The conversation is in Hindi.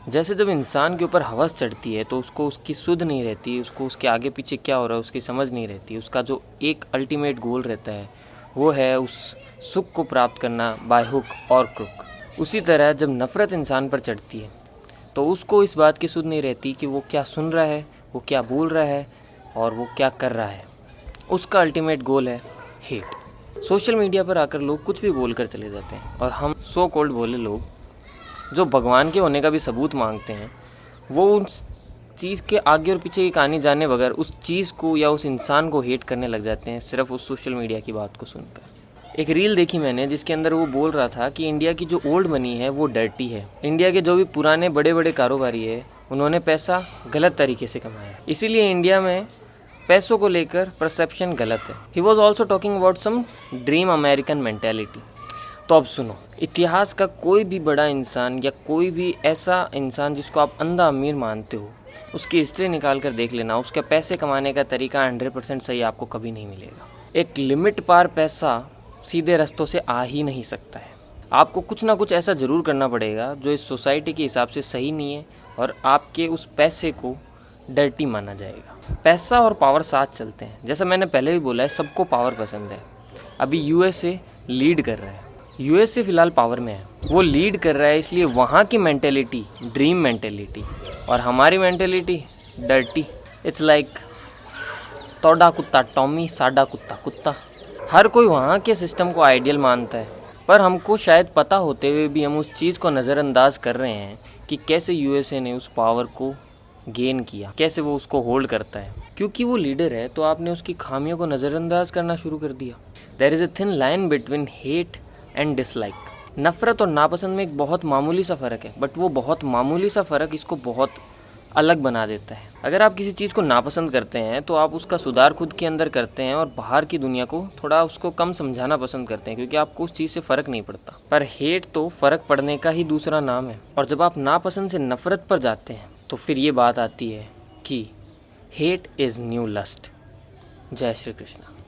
जैसे जब इंसान के ऊपर हवस चढ़ती है तो उसको उसकी सुध नहीं रहती, उसको उसके आगे पीछे क्या हो रहा है उसकी समझ नहीं रहती। उसका जो एक अल्टीमेट गोल रहता है वो है उस सुख को प्राप्त करना बाय हुक और क्रुक। उसी तरह जब नफ़रत इंसान पर चढ़ती है तो उसको इस बात की सुध नहीं रहती कि वो क्या सुन रहा है, वो क्या बोल रहा है और वो क्या कर रहा है। उसका अल्टीमेट गोल है हेट। सोशल मीडिया पर आकर लोग कुछ भी बोल कर चले जाते हैं और हम सो कॉल्ड भोले लोग जो भगवान के होने का भी सबूत मांगते हैं, वो उस चीज़ के आगे और पीछे की कहानी जाने बगैर उस चीज़ को या उस इंसान को हेट करने लग जाते हैं सिर्फ उस सोशल मीडिया की बात को सुनकर। एक रील देखी मैंने जिसके अंदर वो बोल रहा था कि इंडिया की जो ओल्ड मनी है वो डर्टी है। इंडिया के जो भी पुराने बड़े बड़े कारोबारी है उन्होंने पैसा गलत तरीके से कमाया, इसीलिए इंडिया में पैसों को लेकर परसेप्शन गलत है। He was also talking about some dream American mentality. तो अब सुनो, इतिहास का कोई भी बड़ा इंसान या कोई भी ऐसा इंसान जिसको आप अंधा अमीर मानते हो, उसकी हिस्ट्री निकाल कर देख लेना, उसके पैसे कमाने का तरीका 100% सही आपको कभी नहीं मिलेगा। एक लिमिट पार पैसा सीधे रास्तों से आ ही नहीं सकता है। आपको कुछ ना कुछ ऐसा ज़रूर करना पड़ेगा जो इस सोसाइटी के हिसाब से सही नहीं है और आपके उस पैसे को डर्टी माना जाएगा। पैसा और पावर साथ चलते हैं। जैसा मैंने पहले भी बोला है, सबको पावर पसंद है। अभी यूएसए लीड कर रहा है, यूएसए फिलहाल पावर में है, वो लीड कर रहा है, इसलिए वहाँ की मेंटेलिटी ड्रीम मेंटेलिटी और हमारी मेंटेलिटी डर्टी। इट्स लाइक तोड़ा कुत्ता टॉमी, साडा कुत्ता कुत्ता। हर कोई वहाँ के सिस्टम को आइडियल मानता है, पर हमको शायद पता होते हुए भी हम उस चीज़ को नज़रअंदाज कर रहे हैं कि कैसे यूएसए ने उस पावर को गेन किया, कैसे वो उसको होल्ड करता है। क्योंकि वो लीडर है तो आपने उसकी खामियों को नज़रअंदाज करना शुरू कर दिया। There is a thin line between hate and dislike. नफ़रत और नापसंद में एक बहुत मामूली सा फ़र्क है, बट वो बहुत मामूली सा फ़र्क इसको बहुत अलग बना देता है। अगर आप किसी चीज़ को नापसंद करते हैं तो आप उसका सुधार खुद के अंदर करते हैं और बाहर की दुनिया को थोड़ा उसको कम समझाना पसंद करते हैं, क्योंकि आपको उस चीज़ से फ़र्क नहीं पड़ता। पर हेट तो फ़र्क पड़ने का ही दूसरा नाम है। और जब आप नापसंद से नफ़रत पर जाते हैं तो फिर ये बात आती है कि हेट इज़ न्यू लस्ट। जय श्री कृष्ण।